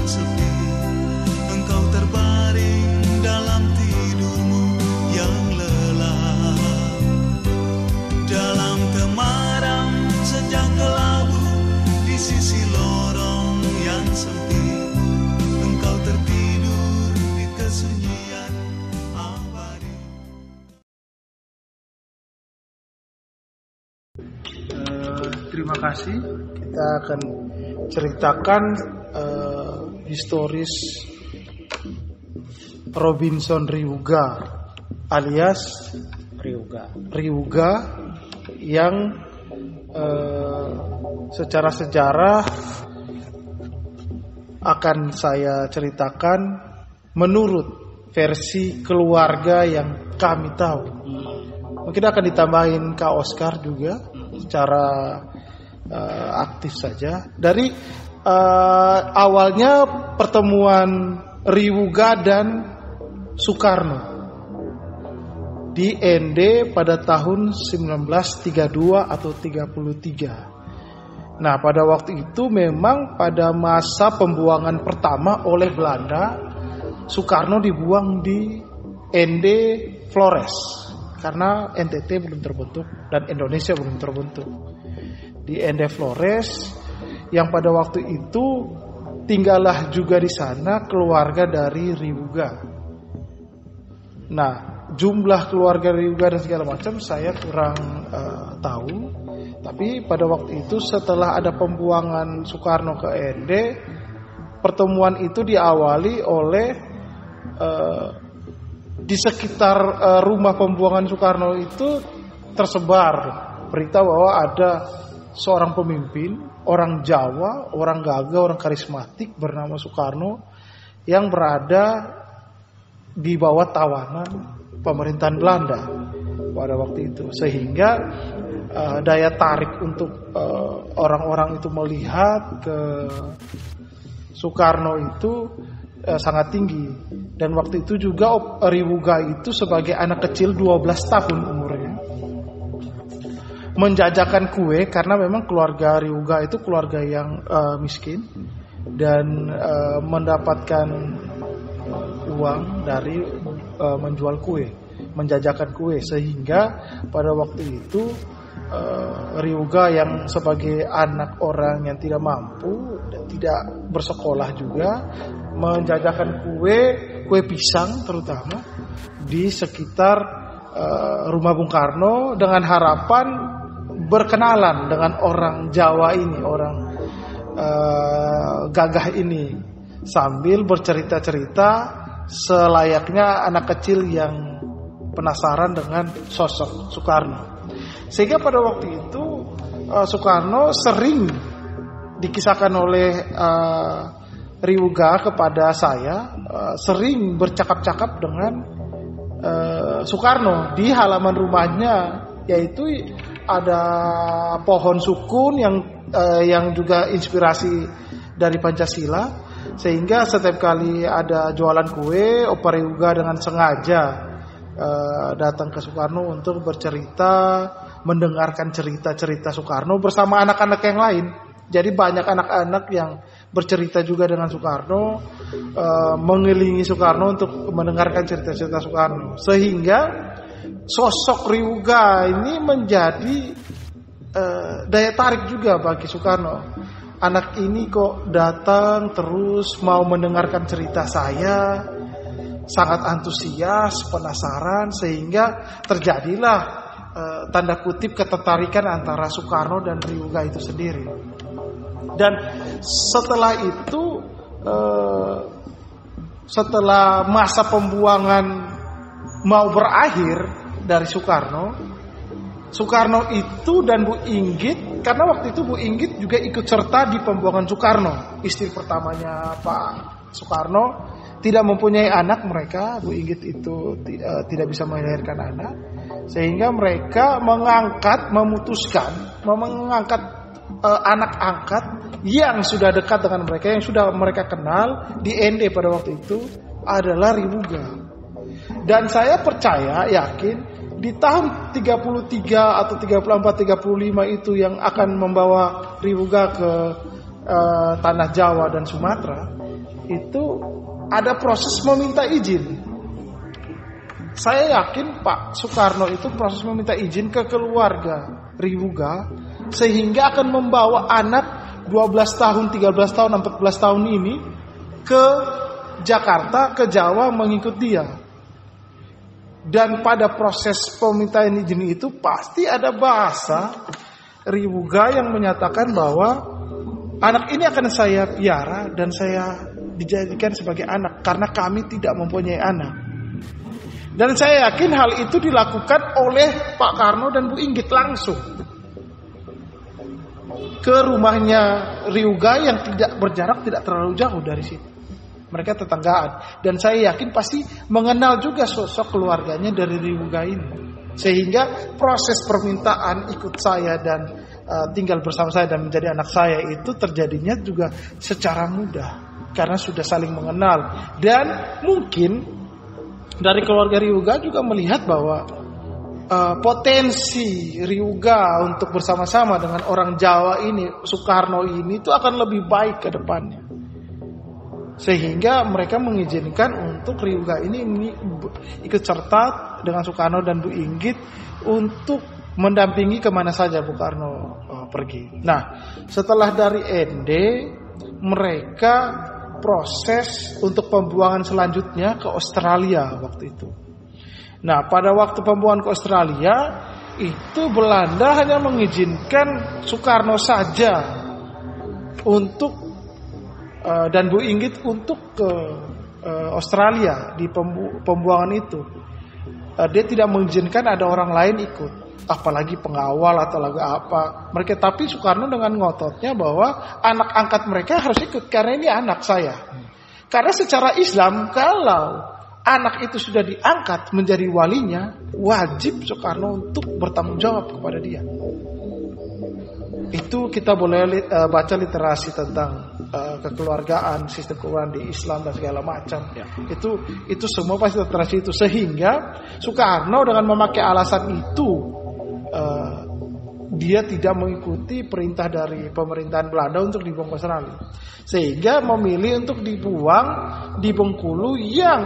sepi. Engkau terbaring dalam tidurmu yang lelap. Dalam temaram senja kelabu di sisi lorong yang sempit, engkau tertidur di kesunyian abadi. Terima kasih. Kita akan ceritakan historis Robinson Riuga alias Riuga yang secara sejarah akan saya ceritakan menurut versi keluarga yang kami tahu. Mungkin akan ditambahin Kak Oscar juga secara aktif saja. Dari awalnya pertemuan Riuga dan Soekarno di ND pada tahun 1932 atau 33. Nah, pada waktu itu memang pada masa pembuangan pertama oleh Belanda, Soekarno dibuang di ND Flores karena NTT belum terbentuk dan Indonesia belum terbentuk. Di ND Flores yang pada waktu itu tinggallah juga di sana keluarga dari Riuga. Nah, jumlah keluarga Riuga dan segala macam saya kurang tahu. Tapi pada waktu itu setelah ada pembuangan Soekarno ke ND, pertemuan itu diawali oleh di sekitar rumah pembuangan Soekarno itu tersebar berita bahwa ada seorang pemimpin, orang Jawa, orang gagah, orang karismatik bernama Soekarno yang berada di bawah tawanan pemerintahan Belanda pada waktu itu, sehingga daya tarik untuk orang-orang itu melihat ke Soekarno itu sangat tinggi. Dan waktu itu juga Riuga itu sebagai anak kecil 12 tahun umurnya menjajakan kue, karena memang keluarga Riuga itu keluarga yang miskin dan mendapatkan uang dari menjual kue, menjajakan kue, sehingga pada waktu itu Riuga yang sebagai anak orang yang tidak mampu dan tidak bersekolah juga menjajakan kue pisang terutama di sekitar rumah Bung Karno dengan harapan berkenalan dengan orang Jawa ini, orang gagah ini, sambil bercerita-cerita selayaknya anak kecil yang penasaran dengan sosok Soekarno. Sehingga pada waktu itu Soekarno sering dikisahkan oleh Riuga kepada saya, sering bercakap-cakap dengan Soekarno di halaman rumahnya, yaitu ada pohon sukun yang juga inspirasi dari Pancasila, sehingga setiap kali ada jualan kue, Opa Riuga dengan sengaja datang ke Soekarno untuk bercerita, mendengarkan cerita-cerita Soekarno bersama anak-anak yang lain. Jadi banyak anak-anak yang bercerita juga dengan Soekarno, mengelilingi Soekarno untuk mendengarkan cerita-cerita Soekarno, sehingga sosok Riuga ini menjadi daya tarik juga bagi Soekarno. Anak ini kok datang terus mau mendengarkan cerita saya, sangat antusias, penasaran, sehingga terjadilah tanda kutip ketertarikan antara Soekarno dan Riuga itu sendiri. Dan setelah itu, setelah masa pembuangan mau berakhir dari Soekarno itu dan Bu Inggit, karena waktu itu Bu Inggit juga ikut serta di pembuangan Soekarno. Istri pertamanya Pak Soekarno tidak mempunyai anak, mereka Bu Inggit itu tidak bisa melahirkan anak, sehingga mereka memutuskan mengangkat anak angkat yang sudah dekat dengan mereka, yang sudah mereka kenal di ND pada waktu itu adalah Riuga. Dan saya percaya, yakin di tahun 33 atau 34, 35 itu yang akan membawa Riuga ke tanah Jawa dan Sumatera, itu ada proses meminta izin. Saya yakin Pak Soekarno itu proses meminta izin ke keluarga Riwuga, sehingga akan membawa anak 12 tahun, 13 tahun, 14 tahun ini ke Jakarta, ke Jawa mengikut dia. Dan pada proses pemintaan izin itu pasti ada bahasa Riwuga yang menyatakan bahwa anak ini akan saya piara dan saya dijadikan sebagai anak karena kami tidak mempunyai anak. Dan saya yakin hal itu dilakukan oleh Pak Karno dan Bu Inggit langsung ke rumahnya Riwuga yang tidak berjarak, tidak terlalu jauh dari situ. Mereka tetanggaan. Dan saya yakin pasti mengenal juga sosok keluarganya dari Riwuga ini. Sehingga proses permintaan ikut saya dan tinggal bersama saya dan menjadi anak saya itu terjadinya juga secara mudah. Karena sudah saling mengenal. Dan mungkin dari keluarga Riwuga juga melihat bahwa potensi Riwuga untuk bersama-sama dengan orang Jawa ini, Soekarno ini itu akan lebih baik ke depannya. Sehingga mereka mengizinkan untuk Riwuga ini ikut serta dengan Soekarno dan Bu Inggit untuk mendampingi kemana saja Bung Karno pergi. Nah, setelah dari ND mereka proses untuk pembuangan selanjutnya ke Australia waktu itu. Nah, pada waktu pembuangan ke Australia itu Belanda hanya mengizinkan Soekarno saja untuk dan Bu Inggit untuk ke Australia di pembuangan itu. Dia tidak mengizinkan ada orang lain ikut, apalagi pengawal atau lagi apa. Mereka, tapi Soekarno dengan ngototnya bahwa anak angkat mereka harus ikut karena ini anak saya. Karena secara Islam kalau anak itu sudah diangkat menjadi walinya, wajib Soekarno untuk bertanggung jawab kepada dia. Itu kita boleh baca literasi tentang kekeluargaan, sistem keuangan di Islam dan segala macam. Ya. Itu semua pasti literasi itu, sehingga Soekarno dengan memakai alasan itu dia tidak mengikuti perintah dari pemerintahan Belanda untuk dibuang ke Australia, sehingga memilih untuk dibuang di Bengkulu yang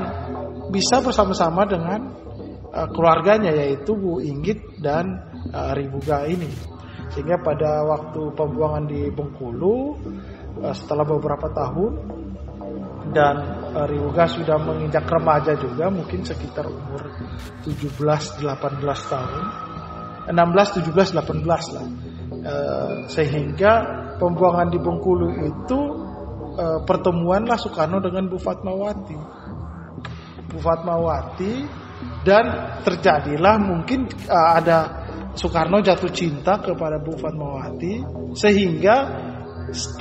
bisa bersama-sama dengan keluarganya, yaitu Bu Inggit dan Riwuga ini. Sehingga pada waktu pembuangan di Bengkulu setelah beberapa tahun dan Riwuga sudah menginjak remaja juga, mungkin sekitar umur 17-18 tahun, 16, 17, 18 lah. Sehingga pembuangan di Bengkulu itu pertemuanlah Soekarno dengan Bu Fatmawati. Bu Fatmawati, dan terjadilah mungkin ada Soekarno jatuh cinta kepada Bu Fatmawati, sehingga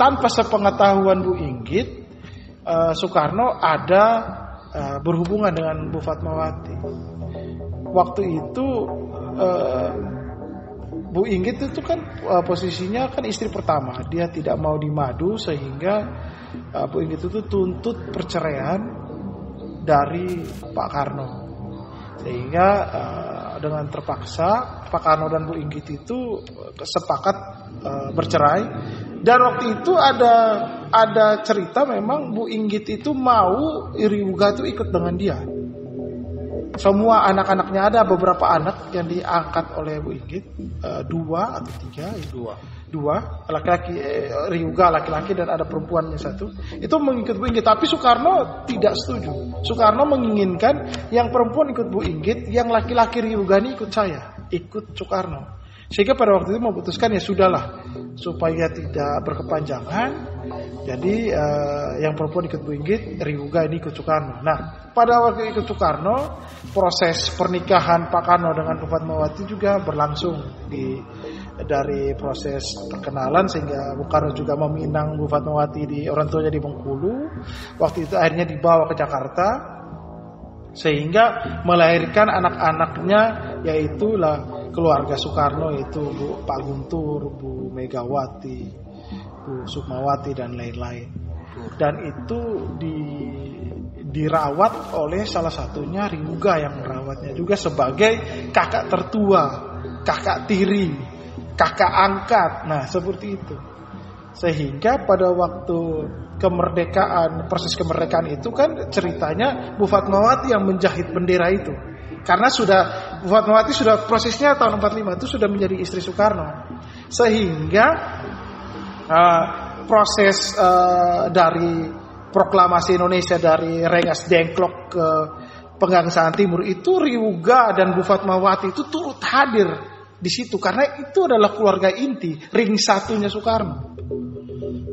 tanpa sepengetahuan Bu Inggit, Soekarno ada berhubungan dengan Bu Fatmawati. Waktu itu Bu Inggit itu kan posisinya kan istri pertama, dia tidak mau dimadu, sehingga Bu Inggit itu tuntut perceraian dari Pak Karno. Sehingga dengan terpaksa Pak Karno dan Bu Inggit itu sepakat bercerai. Dan waktu itu ada cerita memang Bu Inggit itu mau Riwuga itu ikut dengan dia. Semua anak-anaknya, ada beberapa anak yang diangkat oleh Bu Inggit, 2 atau 3, 2 laki-laki, Riwuga laki-laki dan ada perempuannya 1, itu mengikut Bu Inggit. Tapi Soekarno tidak setuju. Soekarno menginginkan yang perempuan ikut Bu Inggit, yang laki-laki Riwuga ini ikut saya, ikut Soekarno. Sehingga pada waktu itu memutuskan ya sudahlah, supaya tidak berkepanjangan, jadi yang perempuan ikut Bu Inggit, Riwuga ini ikut Soekarno. Nah, pada waktu ikut Soekarno, proses pernikahan Pak Karno dengan Bu Fatmawati juga berlangsung dari proses perkenalan, sehingga Bung Karno juga meminang Bu Fatmawati di orang tuanya di Bengkulu. Waktu itu akhirnya dibawa ke Jakarta, sehingga melahirkan anak-anaknya, yaitulah keluarga Soekarno, yaitu Pak Guntur, Bu Megawati, Bu Sukmawati dan lain-lain. Dan itu dirawat oleh salah satunya Riwuga yang merawatnya juga sebagai kakak tertua, kakak tiri, kakak angkat. Nah, seperti itu. Sehingga pada waktu kemerdekaan, proses kemerdekaan itu kan ceritanya Bu Fatmawati yang menjahit bendera itu. Karena Bu Fatmawati sudah prosesnya tahun 45 itu sudah menjadi istri Soekarno. Sehingga proses dari proklamasi Indonesia dari Rengas Dengklok ke Pegangsaan Timur itu Riuga dan Bu Fatmawati itu turut hadir di situ karena itu adalah keluarga inti, ring satunya Soekarno.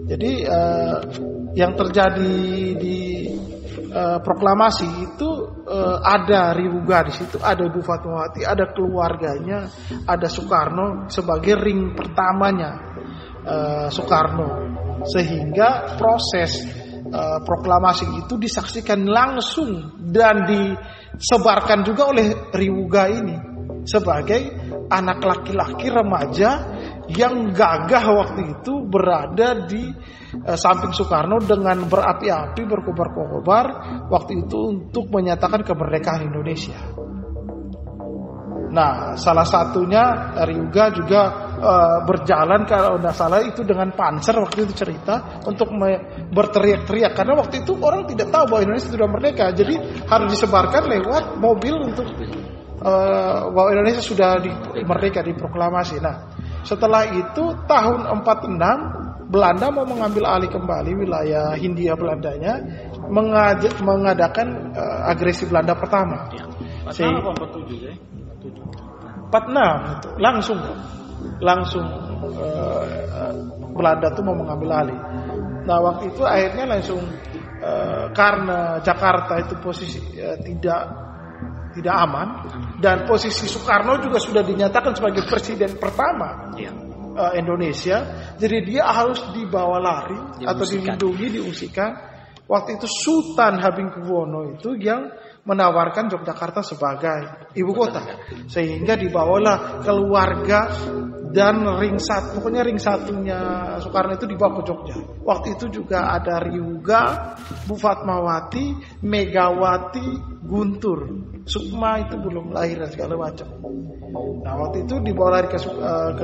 Jadi yang terjadi di proklamasi itu ada Riuga di situ, ada Bu Fatmawati, ada keluarganya, ada Soekarno sebagai ring pertamanya Soekarno, sehingga proses proklamasi itu disaksikan langsung dan disebarkan juga oleh Riuga ini sebagai anak laki-laki remaja yang gagah waktu itu berada di samping Soekarno dengan berapi-api, berkobar-kobar waktu itu untuk menyatakan kemerdekaan Indonesia. Nah, salah satunya Riuga juga berjalan kalau tidak salah itu dengan panser waktu itu cerita untuk berteriak-teriak karena waktu itu orang tidak tahu bahwa Indonesia sudah merdeka, jadi harus disebarkan lewat mobil untuk bahwa Indonesia sudah merdeka, diproklamasi. Nah, setelah itu tahun 46 Belanda mau mengambil alih kembali wilayah Hindia Belandanya, mengadakan agresi Belanda pertama. 46 apa 47 ya? 46 itu langsung Belanda tuh mau mengambil alih. Nah, waktu itu akhirnya langsung karena Jakarta itu posisi tidak aman dan posisi Soekarno juga sudah dinyatakan sebagai presiden pertama Indonesia, jadi dia harus dibawa lari atau dilindungi, diungsikan. Waktu itu Sultan Hamengkubuwono itu yang menawarkan Yogyakarta sebagai ibu kota, sehingga dibawalah keluarga dan ring satunya Soekarno itu dibawa ke Jogja. Waktu itu juga ada Riuga, Bu Fatmawati, Megawati, Guntur, Sukma itu belum lahir dan segala macam. Nah, waktu itu dibawa lari ke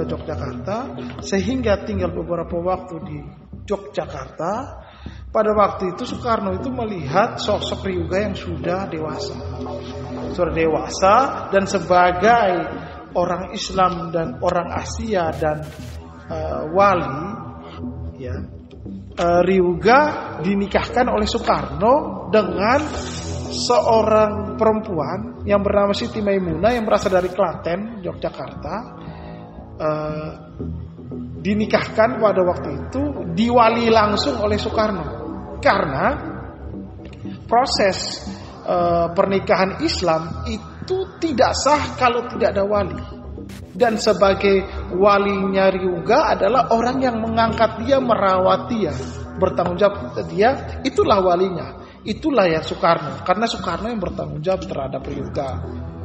Yogyakarta, sehingga tinggal beberapa waktu di Yogyakarta. Pada waktu itu Soekarno itu melihat sosok Riuga yang sudah dewasa dan sebagai orang Islam dan orang Asia dan wali, ya, Riuga dinikahkan oleh Soekarno dengan seorang perempuan yang bernama Siti Maimunah yang berasal dari Klaten, Yogyakarta. Dinikahkan pada waktu itu diwali langsung oleh Soekarno karena proses pernikahan Islam itu tidak sah kalau tidak ada wali, dan sebagai walinya Riuga adalah orang yang mengangkat dia, merawat dia, bertanggung jawab dia, itulah walinya, itulah ya Soekarno, karena Soekarno yang bertanggung jawab terhadap Riuga.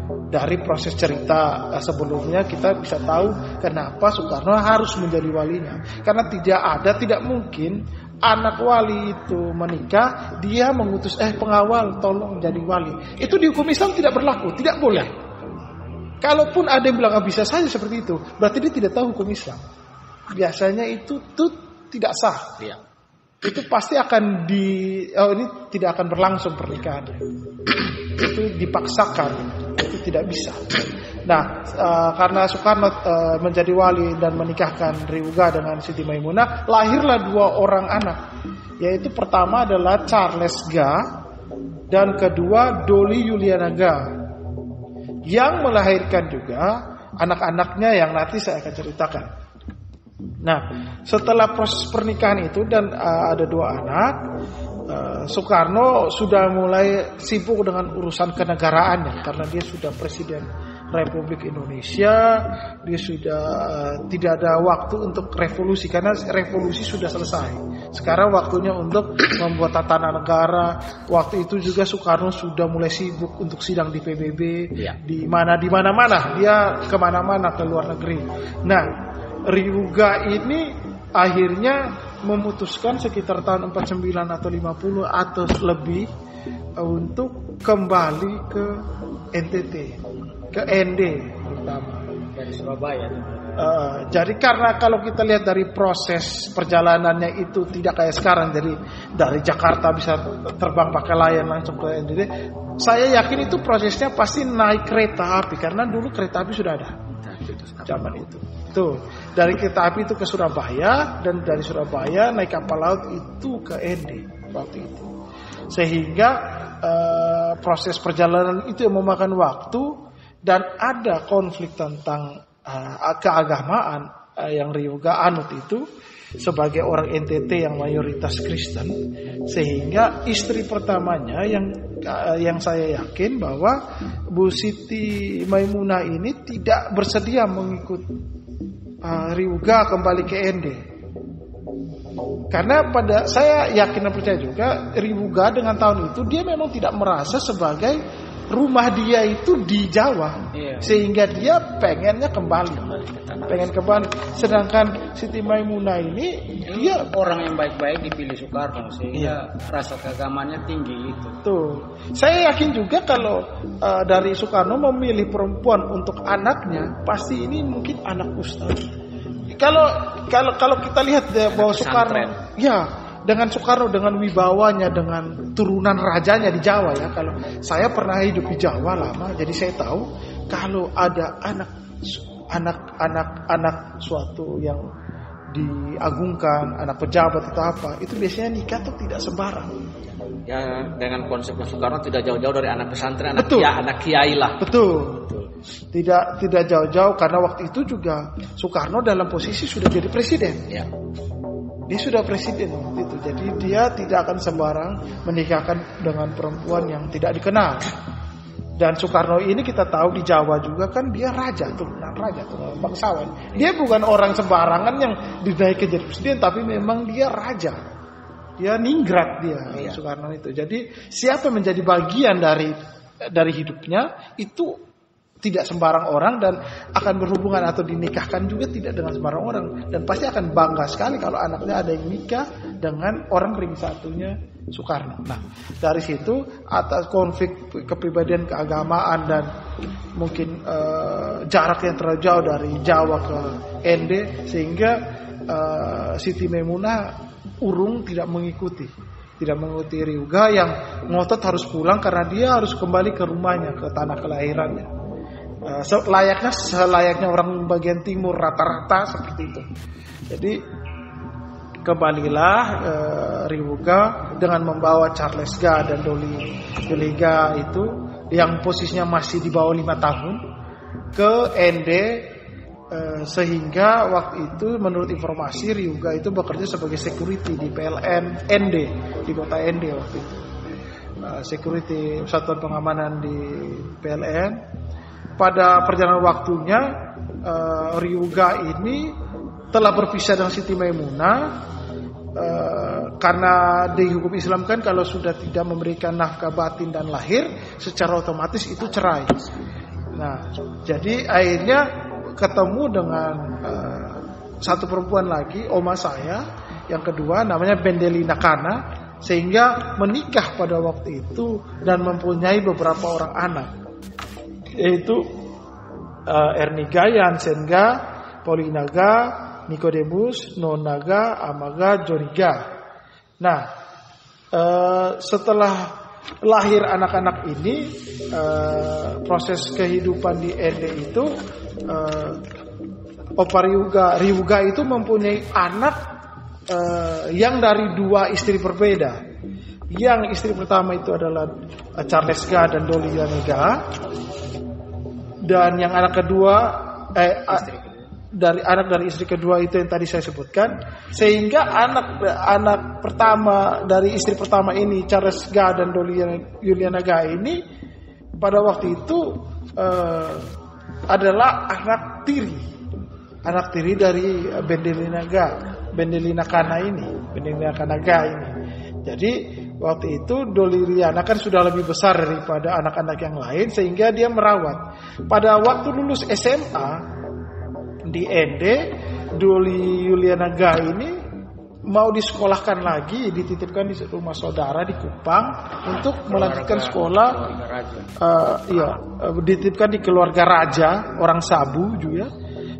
Dari proses cerita sebelumnya kita bisa tahu kenapa Soekarno harus menjadi walinya. Karena tidak mungkin anak wali itu menikah, dia mengutus pengawal tolong jadi wali. Itu di hukum Islam tidak berlaku, tidak boleh. Kalaupun ada yang bilang bisa saja seperti itu, berarti dia tidak tahu hukum Islam. Biasanya itu tidak sah. Itu pasti akan ini tidak akan berlangsung pernikahan. Itu dipaksakan. Itu tidak bisa. Nah, karena Soekarno menjadi wali dan menikahkan Riuga dengan Siti Maimunah, lahirlah dua orang anak, yaitu pertama adalah Charles Ga dan kedua Dolly Juliana Ga, yang melahirkan juga anak-anaknya yang nanti saya akan ceritakan. Nah, setelah proses pernikahan itu dan ada dua anak, Soekarno sudah mulai sibuk dengan urusan kenegaraannya karena dia sudah Presiden Republik Indonesia. Dia sudah tidak ada waktu untuk revolusi karena revolusi sudah selesai. Sekarang waktunya untuk membuat tatanan negara. Waktu itu juga Soekarno sudah mulai sibuk untuk sidang di PBB, di mana-mana dia kemana-mana ke luar negeri. Nah, Riuga ini akhirnya memutuskan sekitar tahun 49 atau 50 atau lebih untuk kembali ke NTT, ke ND terutama dari Surabaya. Jadi karena kalau kita lihat dari proses perjalanannya itu tidak kayak sekarang, jadi dari Jakarta bisa terbang pakai layang langsung ke NTT. Saya yakin itu prosesnya pasti naik kereta api, karena dulu kereta api sudah ada zaman itu. Tuh, dari kereta api itu ke Surabaya, dan dari Surabaya naik kapal laut itu ke ND waktu itu. Sehingga proses perjalanan itu yang memakan waktu, dan ada konflik tentang keagamaan yang Ryuga anut itu sebagai orang NTT yang mayoritas Kristen, sehingga istri pertamanya yang saya yakin bahwa Bu Siti Maimunah ini tidak bersedia mengikut Ryuga kembali ke ND. Karena saya yakin dan percaya juga Ryuga dengan tahun itu dia memang tidak merasa sebagai rumah dia itu di Jawa, sehingga dia pengennya kembali. Sedangkan Siti Maimunah ini dia orang yang baik-baik dipilih Soekarno, sehingga rasa keagamaannya tinggi itu. Tuh, saya yakin juga kalau dari Soekarno memilih perempuan untuk anaknya, pasti ini mungkin anak ustaz. Kalau kita lihat bahwa Soekarno, dengan Soekarno, dengan wibawanya, dengan turunan rajanya di Jawa ya. Kalau saya pernah hidup di Jawa lama, jadi saya tahu kalau ada anak suatu yang diagungkan, anak pejabat atau apa, itu biasanya nikah tuh tidak sembarang. Ya, dengan konsep Soekarno tidak jauh-jauh dari anak pesantren, anak kiai lah. Betul. Tidak jauh-jauh, karena waktu itu juga Soekarno dalam posisi sudah jadi presiden. Ya. Dia sudah presiden waktu itu, jadi dia tidak akan sembarang menikahkan dengan perempuan yang tidak dikenal. Dan Soekarno ini kita tahu di Jawa juga kan dia turunan bangsawan. Dia bukan orang sembarangan yang dinaikkan jadi presiden, tapi memang dia raja. Dia ningrat Soekarno itu. Jadi siapa menjadi bagian dari hidupnya itu tidak sembarang orang, dan akan berhubungan atau dinikahkan juga tidak dengan sembarang orang, dan pasti akan bangga sekali kalau anaknya ada yang nikah dengan orang ring satunya Soekarno. Nah, dari situ atas konflik kepribadian keagamaan dan mungkin jarak yang terlalu jauh dari Jawa ke ND, sehingga Siti Maimunah urung tidak mengikuti Ryuga yang ngotot harus pulang karena dia harus kembali ke rumahnya, ke tanah kelahirannya. Selayaknya orang bagian timur rata-rata seperti itu. Jadi kembalilah Ryuga dengan membawa Charles Ga dan Dolly Ga itu yang posisinya masih di bawah 5 tahun ke ND, sehingga waktu itu menurut informasi Ryuga itu bekerja sebagai security di PLN ND, di kota ND waktu itu. Security satuan pengamanan di PLN. Pada perjalanan waktunya Ryuga ini telah berpisah dengan Siti Maimunah karena di hukum Islam kan kalau sudah tidak memberikan nafkah batin dan lahir secara otomatis itu cerai. Nah, jadi akhirnya ketemu dengan satu perempuan lagi, oma saya, yang kedua namanya Bendelina Kana, sehingga menikah pada waktu itu dan mempunyai beberapa orang anak, yaitu Erniga, Yansenga, Paulinaga, Nikodemus, Nonaga, Amaga, Joriga. Nah, setelah lahir anak-anak ini, proses kehidupan di ND itu, Opa Ryuga itu mempunyai anak yang dari 2 istri berbeda. Yang istri pertama itu adalah Charles Ga dan Dolly Ga. Dan yang anak kedua dari istri kedua itu yang tadi saya sebutkan, sehingga anak pertama dari istri pertama ini, Charles Ga dan Dolly Ga ini pada waktu itu adalah anak tiri dari Bendelina Kana ini. Jadi waktu itu Dolly Riana kan sudah lebih besar daripada anak-anak yang lain, sehingga dia merawat. Pada waktu lulus SMA di ND, Dolly Yuliana Ga ini mau disekolahkan lagi, dititipkan di rumah saudara di Kupang untuk melanjutkan sekolah. Dititipkan di keluarga raja, orang Sabu juga.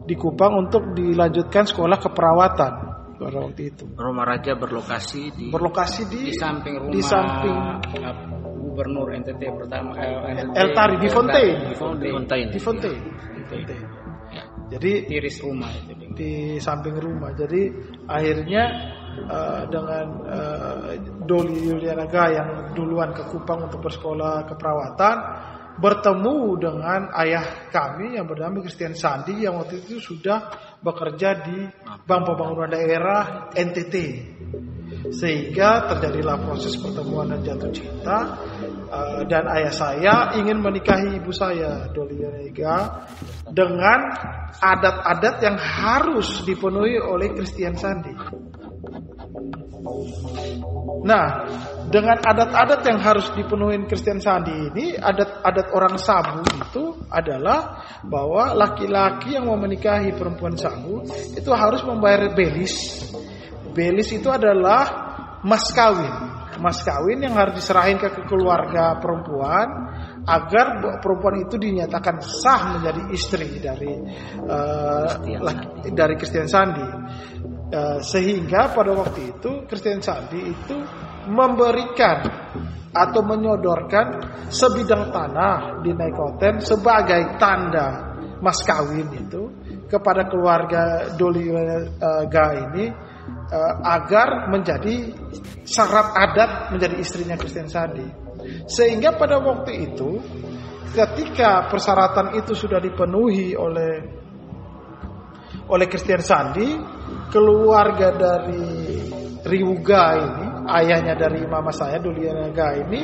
di Kupang untuk dilanjutkan sekolah keperawatan pada waktu itu. Rumah Raja berlokasi di samping rumah di samping Gubernur NTT pertama Eltari di Fontaine. Di Fontaine. Jadi tiris rumah itu di samping rumah. Jadi akhirnya dengan Doli Yulianaga yang duluan ke Kupang untuk bersekolah keperawatan bertemu dengan ayah kami yang bernama Christian Sandi yang waktu itu sudah bekerja di Bank Pembangunan Daerah NTT, sehingga terjadilah proses pertemuan dan jatuh cinta, dan ayah saya ingin menikahi ibu saya Doli Yulianaga dengan adat-adat yang harus dipenuhi oleh Christian Sandi. Nah, dengan adat-adat yang harus dipenuhi Christian Sandi ini, adat orang Sabu itu adalah bahwa laki-laki yang mau menikahi perempuan Sabu itu harus membayar belis. Belis itu adalah mas kawin yang harus diserahin ke keluarga perempuan agar perempuan itu dinyatakan sah menjadi istri dari Christian Sandi. Sehingga pada waktu itu Christian Sandi itu memberikan atau menyodorkan sebidang tanah di Naikoten sebagai tanda mas kawin itu kepada keluarga Doli Yulianaga ini, agar menjadi syarat adat menjadi istrinya Christian Sandi. Sehingga pada waktu itu ketika persyaratan itu sudah dipenuhi oleh Christian Sandi, keluarga dari Riuga ini, ayahnya dari mama saya Doli Yulianaga ini,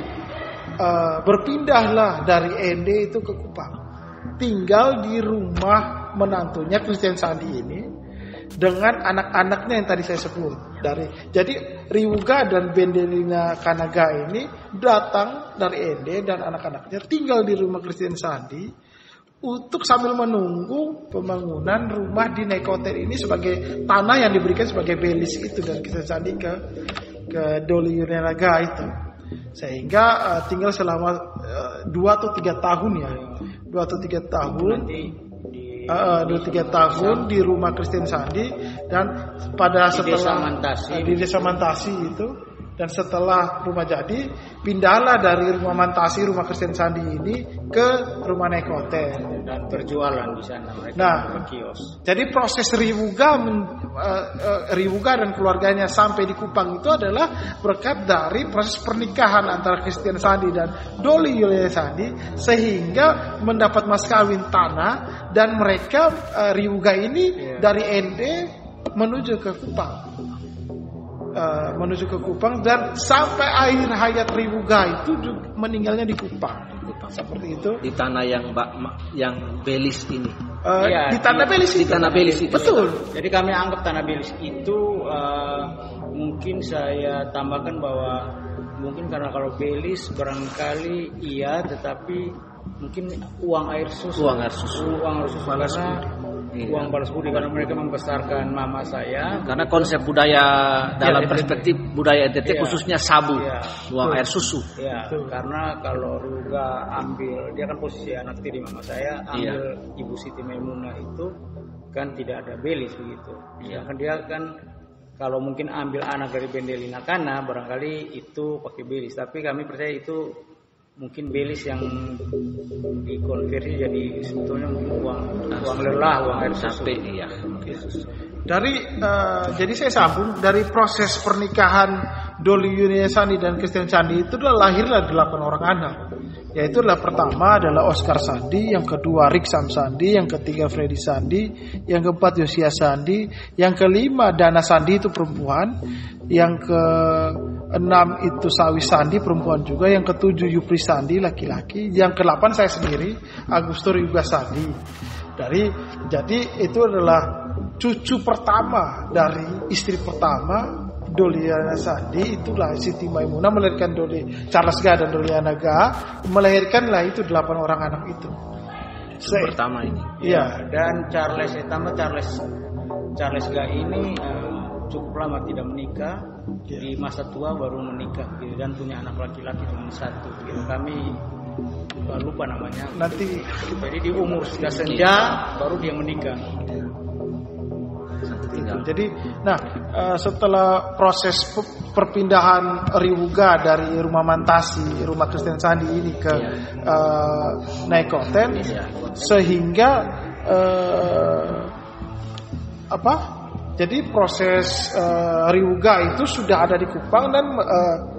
berpindahlah dari Ende itu ke Kupang, tinggal di rumah menantunya Christian Sandi ini dengan anak-anaknya yang tadi saya sebut. Jadi Riuga dan Bendelina Kanaga ini datang dari Ende dan anak-anaknya tinggal di rumah Christian Sandi untuk sambil menunggu pembangunan rumah di Naikoten ini sebagai tanah yang diberikan sebagai belis itu dari Christian Sandi ke Doli Yulianaga itu. Sehingga tinggal selama 2 atau 3 tahun ya. 2 atau 3 tahun. 2-3 tahun di rumah Christian Sandi, dan pada setelah di Desa Mantasi itu, dan setelah rumah jadi pindahlah dari rumah Mantasi, rumah Christian Sandi ini ke rumah Naikoten dan berjualan di sana. Nah, kios. Jadi proses Riuga dan keluarganya sampai di Kupang itu adalah berkat dari proses pernikahan antara Christian Sandi dan Doli Yulianaga Sandi, sehingga mendapat mas kawin tanah, dan mereka Riuga ini dari Ende menuju ke Kupang, dan sampai akhir hayat Riuga itu juga meninggalnya di Kupang. Seperti itu. Di tanah yang belis ini. Di tanah belis itu. Di tanah belis itu. Betul. Jadi kami anggap tanah belis itu mungkin saya tambahkan bahwa mungkin karena kalau belis barangkali iya, tetapi mungkin uang air susu karena uang balas budi, karena mereka membesarkan mama saya. Karena konsep budaya dalam perspektif budaya NTT khususnya Sabu, uang air susu. Ya, karena kalau Ruga ambil, dia kan posisi anak tiri mama saya, ambil Ibu Siti Maimunah itu kan tidak ada belis begitu. Ya kan dia kan kalau mungkin ambil anak dari Bendelina Kana barangkali itu pakai belis, tapi kami percaya itu mungkin belis yang dikonversi jadi sebetulnya uang lelah, uang air susu. Jadi saya sambung dari proses pernikahan Doli Yulianaga Sandi dan Christian Sandi itu lahirlah 8 orang anak. Yaitu adalah pertama adalah Oscar Sandi, yang kedua Riksam Sandi, yang ketiga Freddy Sandi, yang keempat Yosia Sandi, yang kelima Dana Sandi itu perempuan, yang ke-6 itu Sawi Sandi perempuan juga, yang ke-7 Yupri Sandi laki-laki, yang ke-8 saya sendiri Agustur Yuga Sandi. Jadi itu adalah cucu pertama dari istri pertama Doli Yulianaga Sandi, itulah Siti Maimunah melahirkan Charles Ga dan Doli Yulianaga, melahirkanlah itu 8 orang anak itu. Pertama ini. Iya, dan Charles Ga ini cukup lama tidak menikah, di masa tua baru menikah gitu, dan punya anak laki-laki cuma 1 gitu. Kami lupa namanya. Nanti jadi di umur sudah senja baru dia menikah. Jadi, setelah proses perpindahan Ryuga dari rumah Mantasi, rumah Kristen Sandi ini ke Neikoten, sehingga jadi proses Ryuga itu sudah ada di Kupang dan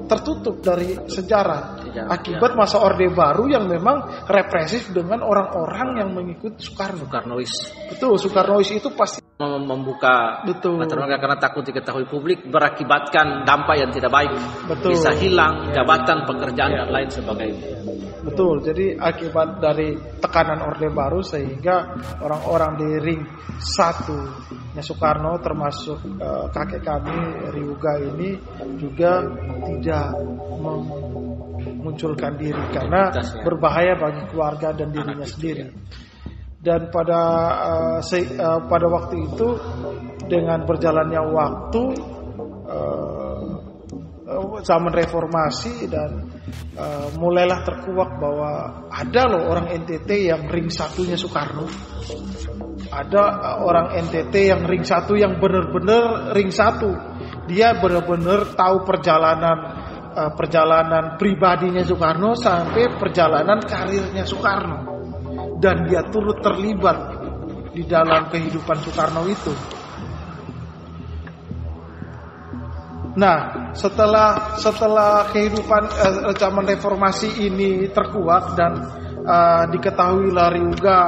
tertutup dari sejarah akibat masa Orde Baru yang memang represif dengan orang-orang yang mengikut Soekarnois. Betul, Soekarnois itu pasti membuka mata karena takut diketahui publik, berakibatkan dampak yang tidak baik. Betul. Bisa hilang jabatan, pekerjaan dan lain sebagainya. Betul, jadi akibat dari tekanan Orde Baru sehingga orang-orang di ring 1-nya Soekarno termasuk kakek kami Ryuga ini juga tidak memunculkan diri karena berbahaya bagi keluarga dan dirinya sendiri. Dan pada waktu itu dengan berjalannya waktu zaman reformasi dan mulailah terkuak bahwa ada loh orang NTT yang ring 1-nya Soekarno. Ada orang NTT yang ring 1 yang benar-benar ring 1. Dia benar-benar tahu perjalanan pribadinya Soekarno sampai perjalanan karirnya Soekarno. Dan dia turut terlibat di dalam kehidupan Soekarno itu. Nah, setelah kehidupan zaman reformasi ini terkuak dan diketahui Ryuga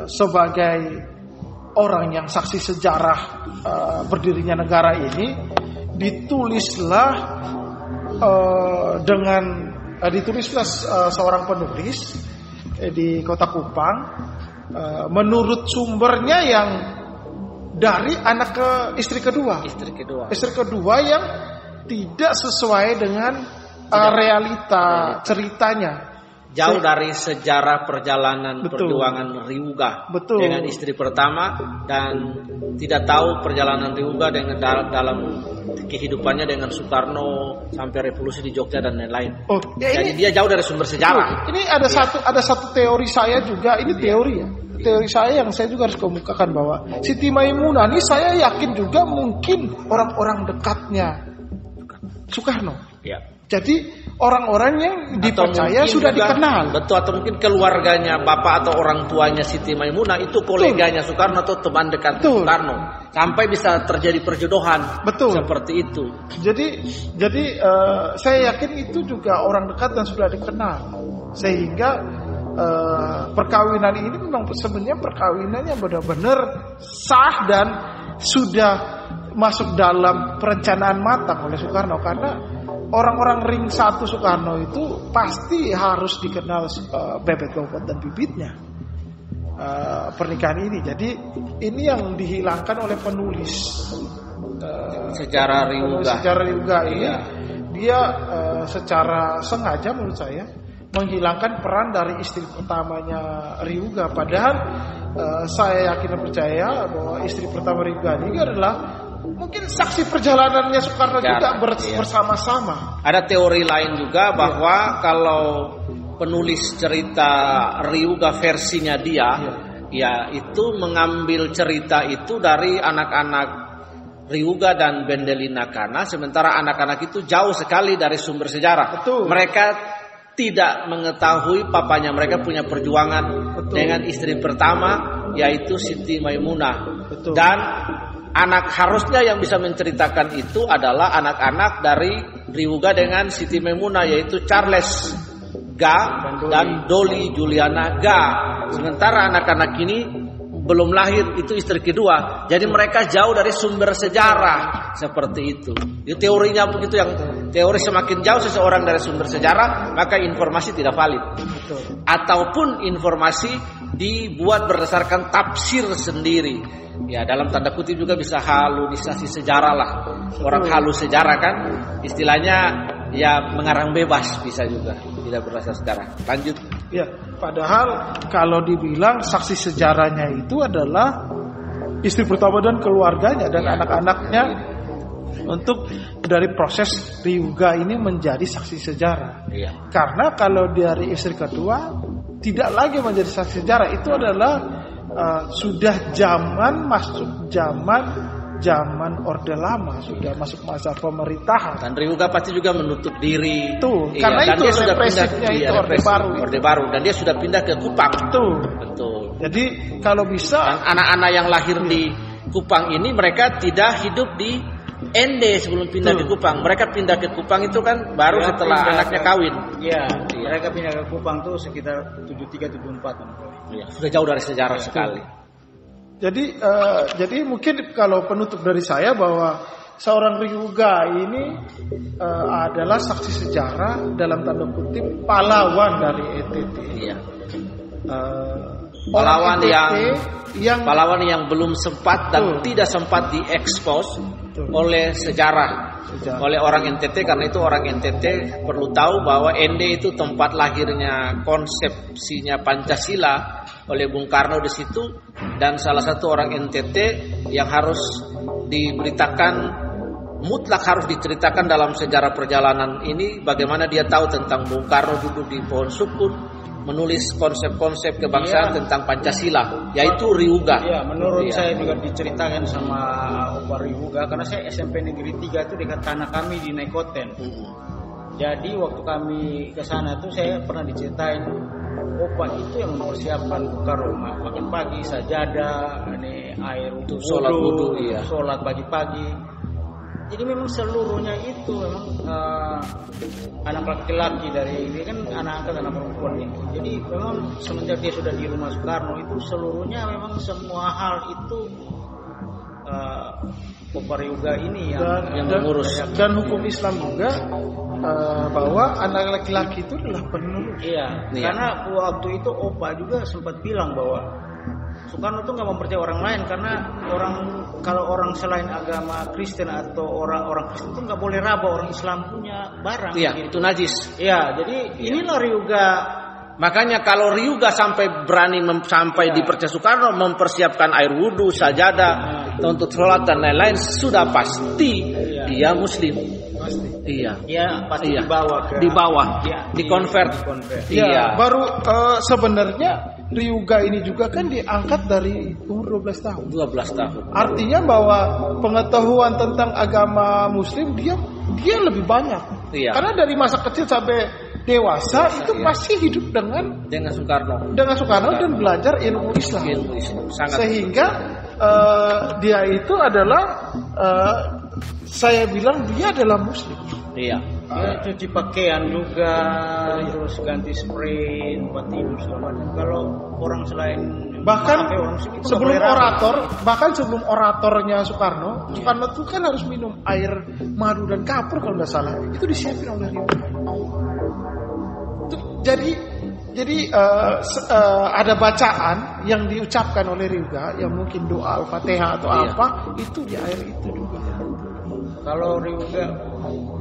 sebagai orang yang saksi sejarah berdirinya negara ini, ditulislah seorang penulis di Kota Kupang, menurut sumbernya yang dari istri kedua yang tidak sesuai dengan realita ceritanya. Jauh dari sejarah perjalanan perjuangan Ryuga dengan istri pertama, dan tidak tahu perjalanan Ryuga dengan dalam kehidupannya dengan Soekarno sampai revolusi di Jogja dan lain-lain. Jadi dia jauh dari sumber sejarah. Ini ada satu teori saya juga, ini teori ya. Teori saya yang saya juga harus kemukakan bahwa Siti Maimunah ini saya yakin juga mungkin orang-orang dekatnya Soekarno. Ya. Jadi orang-orang yang dipercaya sudah dikenal. Betul, atau mungkin keluarganya, bapak atau orang tuanya Siti Maimunah itu koleganya Soekarno atau teman dekat Soekarno. Sampai bisa terjadi perjodohan. Betul. Seperti itu. Jadi saya yakin itu juga orang dekat dan sudah dikenal. Sehingga perkawinan ini memang sebenarnya perkawinan yang benar-benar sah dan sudah masuk dalam perencanaan matang oleh Soekarno, karena orang-orang ring 1 Soekarno itu pasti harus dikenal bebet bobot dan bibitnya pernikahan ini. Jadi ini yang dihilangkan oleh penulis sejarah Ryuga ini. Dia secara sengaja menurut saya menghilangkan peran dari istri pertamanya Ryuga. Padahal saya yakin dan percaya bahwa istri pertama Ryuga ini adalah mungkin saksi perjalanannya Soekarno juga bersama-sama. Ada teori lain juga bahwa kalau penulis cerita Ryuga versinya dia, ya itu mengambil cerita itu dari anak-anak Ryuga dan Bendelina Kana, sementara anak-anak itu jauh sekali dari sumber sejarah. Betul. Mereka tidak mengetahui papanya mereka punya perjuangan dengan istri pertama yaitu Siti Maimunah. Dan harusnya yang bisa menceritakan itu adalah anak-anak dari Ryuga dengan Siti Maimunah, yaitu Charles Ga dan Dolly Juliana Ga. Sementara anak-anak ini belum lahir, itu istri kedua. Jadi mereka jauh dari sumber sejarah seperti itu. Itu teorinya begitu, yang teori semakin jauh seseorang dari sumber sejarah, maka informasi tidak valid. Ataupun informasi dibuat berdasarkan tafsir sendiri. Ya, dalam tanda kutip juga bisa halusinasi sejarah lah. Orang halus sejarah kan, istilahnya ya mengarang bebas bisa juga, tidak berdasar sejarah. Lanjut. Ya, padahal kalau dibilang saksi sejarahnya itu adalah istri pertama dan keluarganya dan anak-anaknya untuk dari proses Ryuga ini menjadi saksi sejarah. Karena kalau dari istri kedua tidak lagi menjadi saksi sejarah, itu adalah sudah masuk zaman Orde Lama, sudah masuk masa pemerintahan. Dan Ryuga pasti juga menutup diri. Tuh, karena dan itu dia sudah pindah itu Orde Baru dan dia sudah pindah ke Kupang. Betul. Jadi kalau bisa, dan anak-anak yang lahir di Kupang ini mereka tidak hidup di ND sebelum pindah ke Kupang. Mereka pindah ke Kupang itu kan baru setelah anaknya kawin. Iya, mereka pindah ke Kupang tuh sekitar 73-74. Iya, sudah jauh dari sejarah sekali. Jadi mungkin kalau penutup dari saya bahwa seorang Ryuga ini adalah saksi sejarah dalam tanda kutip pahlawan dari NTT. Iya. Pahlawan yang belum sempat dan tidak sempat diekspos oleh sejarah oleh orang NTT, karena itu orang NTT perlu tahu bahwa ND itu tempat lahirnya konsepsinya Pancasila oleh Bung Karno di situ, dan salah satu orang NTT yang harus diberitakan, mutlak harus diceritakan dalam sejarah perjalanan ini bagaimana dia tahu tentang Bung Karno duduk di pohon sukun menulis konsep-konsep kebangsaan tentang Pancasila, yaitu Ryuga. Iya, menurut saya juga diceritakan sama Opa Ryuga, karena saya SMP Negeri 3 itu dekat tanah kami di Nekoten. Jadi waktu kami ke sana tuh saya pernah diceritain Opa itu yang mempersiapkan buka rumah, makan pagi, sajadah, ini air untuk sholat wudu, sholat pagi-pagi. Jadi memang seluruhnya itu memang anak laki-laki dari ini kan anak angkat anak perempuan itu. Jadi memang semenjak dia sudah di rumah Soekarno itu seluruhnya memang semua hal itu Opa Ryuga ini yang mengurus. Dan hukum Islam juga bahwa anak laki-laki itu adalah penerus. Iya. Karena waktu itu Opa juga sempat bilang bahwa Soekarno tuh nggak mempercayai orang lain, karena kalau orang selain agama Kristen atau orang Kristen tuh nggak boleh raba orang Islam punya barang. Iya, gitu. itu najis. Iya, jadi inilah Ryuga. Makanya kalau Ryuga sampai berani dipercaya Soekarno mempersiapkan air wudhu, sajadah, untuk sholat dan lain-lain, sudah pasti dia Muslim. Pasti. Iya, pasti dibawa, dikonvert. Iya. Baru sebenarnya Ryuga ini juga kan diangkat dari umur 12 tahun. 12 tahun. Artinya bahwa pengetahuan tentang agama Muslim dia lebih banyak. Iya. Karena dari masa kecil sampai dewasa itu masih hidup dengan Soekarno. Dan belajar ilmu Islam. Sehingga dia itu adalah saya bilang dia adalah Muslim. Iya. Dia cuci pakaian juga, terus ganti spray, tempat tidur segala macam. Kalau orang selain sebelum oratornya Soekarno itu kan harus minum air madu dan kapur kalau nggak salah. Itu disiapin oleh Ryuga. Jadi ada bacaan yang diucapkan oleh Ryuga yang mungkin doa Al-Fatihah atau apa itu di air itu juga. Kalau Ryuga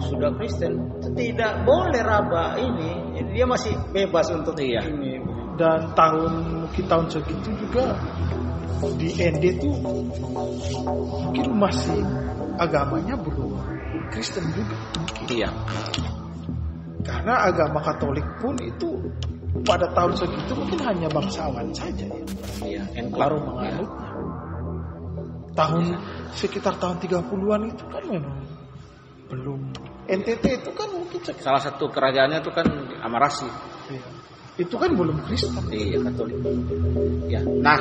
sudah Kristen tidak boleh raba ini, jadi dia masih bebas untuk ini. Dan tahun segitu juga di ND itu mungkin masih agamanya belum Kristen juga. Iya. Karena agama Katolik pun itu pada tahun segitu mungkin hanya bangsawan saja baru menganutnya. Sekitar tahun 30-an itu kan memang belum. NTT itu kan mungkin salah satu kerajaannya itu kan Amarasi. Iya. Itu kan belum Kristen. Iya, Katolik. Ya. Nah,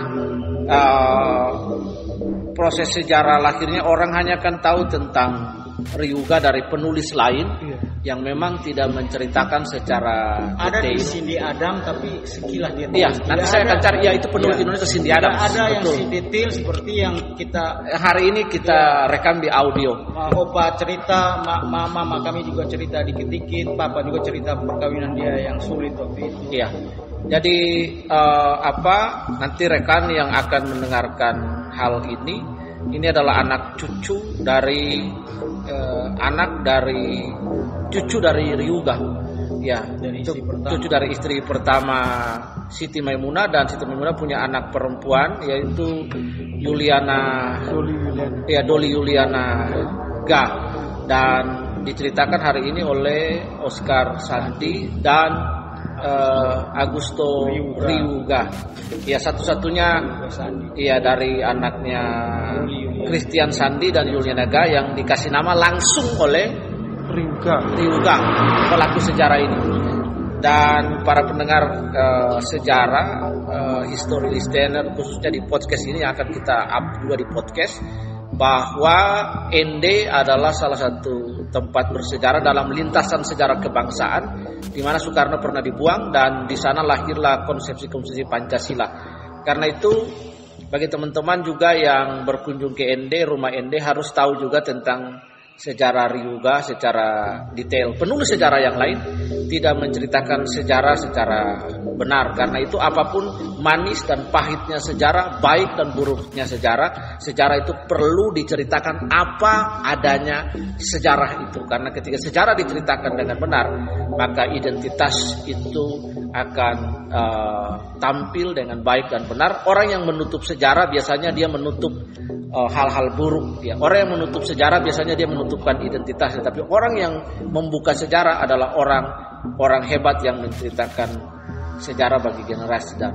proses sejarah lahirnya orang hanya akan tahu tentang Ryuga dari penulis lain yang memang tidak menceritakan secara ada di Cindy Adam, tapi sekilas dia. Iya, nanti saya akan cari itu penulis Indonesia Cindy Adam. Ada yang detail seperti yang kita hari ini kita rekam di audio. Opa cerita, mama kami juga cerita dikit-dikit, papa juga cerita perkawinan dia yang sulit waktu itu. Iya. Jadi nanti rekan yang akan mendengarkan hal ini adalah anak cucu dari cucu dari Ryuga, cucu dari istri pertama Siti Maimunah, dan Siti Maimunah punya anak perempuan yaitu Doli Yuliana Ga, dan diceritakan hari ini oleh Oscar Santi dan Augusto Ryuga. Ya, satu-satunya ya dari anaknya Christian Sandi dan Yulia Naga yang dikasih nama langsung oleh Ryuga, pelaku sejarah ini. Dan para pendengar sejarah, history listener khususnya di podcast ini akan kita up juga di podcast, bahwa ND adalah salah satu tempat bersejarah dalam lintasan sejarah kebangsaan di mana Soekarno pernah dibuang, dan di sana lahirlah konsepsi-konsepsi Pancasila. Karena itu bagi teman-teman juga yang berkunjung ke ND, rumah ND, harus tahu juga tentang sejarah Ryuga secara detail. Penulis sejarah yang lain tidak menceritakan sejarah secara benar. Karena itu apapun manis dan pahitnya sejarah, baik dan buruknya sejarah itu perlu diceritakan apa adanya sejarah itu. Karena ketika sejarah diceritakan dengan benar, maka identitas itu akan tampil dengan baik dan benar. Orang yang menutup sejarah biasanya dia menutup hal-hal buruk. Ya. Orang yang menutup sejarah biasanya dia menutupkan identitasnya. Tapi orang yang membuka sejarah adalah orang hebat yang menceritakan sejarah bagi generasi dan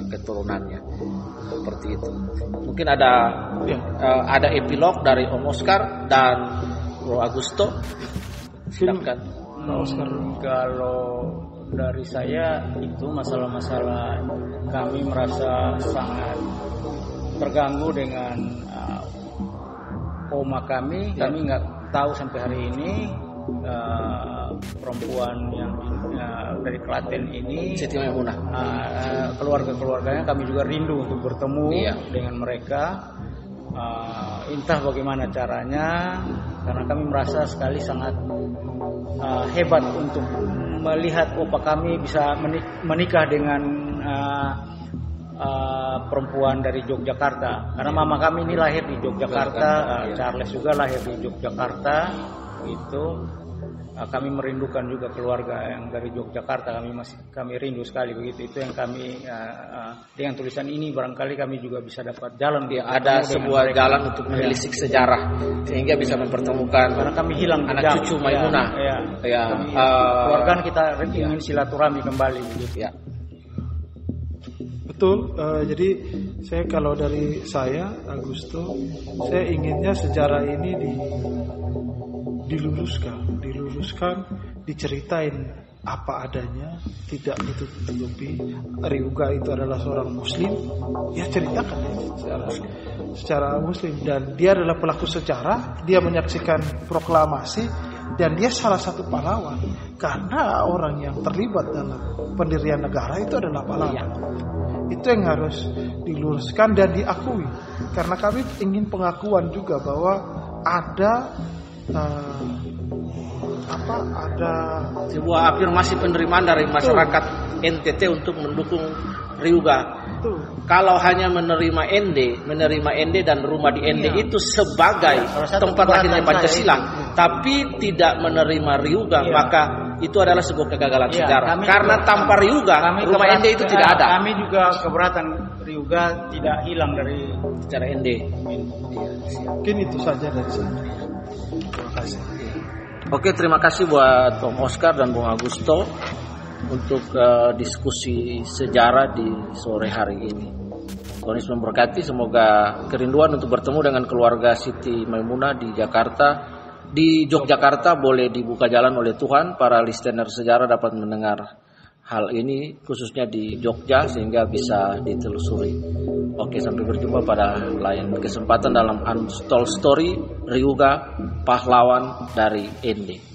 keturunannya. Seperti itu. Mungkin ada epilog dari Om Oscar dan Bro Augusto. Silakan. Oscar. Kalau dari saya itu masalah-masalah kami merasa sangat terganggu dengan oma kami. Kami nggak tahu sampai hari ini perempuan yang dari Klaten ini, Siti Maimunah, keluarga-keluarganya kami juga rindu untuk bertemu dengan mereka. Entah bagaimana caranya, karena kami merasa sekali sangat hebat untuk melihat opa kami bisa menikah dengan perempuan dari Yogyakarta. Karena mama kami ini lahir di Yogyakarta, Charles juga lahir di Yogyakarta. Itu kami merindukan juga keluarga yang dari Yogyakarta. Kami rindu sekali begitu. Itu yang kami dengan tulisan ini barangkali kami juga bisa dapat jalan. Ada sebuah jalan untuk menelisik sejarah sehingga bisa mempertemukan. Karena kami hilang anak cucu Maimunah. Keluarga kita ingin silaturahmi kembali begitu. Ya. Betul, jadi kalau dari saya, Augusto, saya inginnya sejarah ini diluruskan, diceritain apa adanya, tidak ditutup-tutupi. Ryuga itu adalah seorang Muslim, ya ceritakan secara Muslim, dan dia adalah pelaku sejarah, dia menyaksikan proklamasi, dan dia salah satu pahlawan, karena orang yang terlibat dalam pendirian negara itu adalah pahlawan. Itu yang harus diluruskan dan diakui, karena kami ingin pengakuan juga bahwa ada sebuah afirmasi penerimaan dari masyarakat NTT untuk mendukung Ryuga. Kalau hanya menerima ND dan rumah di ND itu sebagai tempat lahirnya Pancasila, tapi tidak menerima Ryuga, maka itu adalah sebuah kegagalan sejarah. Karena tanpa Ryuga, rumah ND itu tidak ada. Kami juga keberatan Ryuga tidak hilang dari secara ND. Mungkin itu saja dari saya. Terima kasih. Oke, terima kasih buat Om Oscar dan Bung Augusto untuk diskusi sejarah di sore hari ini. Tuhan Yesus memberkati. Semoga kerinduan untuk bertemu dengan keluarga Siti Maimunah di Jakarta, di Yogyakarta, boleh dibuka jalan oleh Tuhan. Para listener sejarah dapat mendengar hal ini khususnya di Jogja sehingga bisa ditelusuri. Oke, sampai berjumpa pada lain kesempatan dalam Untold Story Ryuga, pahlawan dari ND.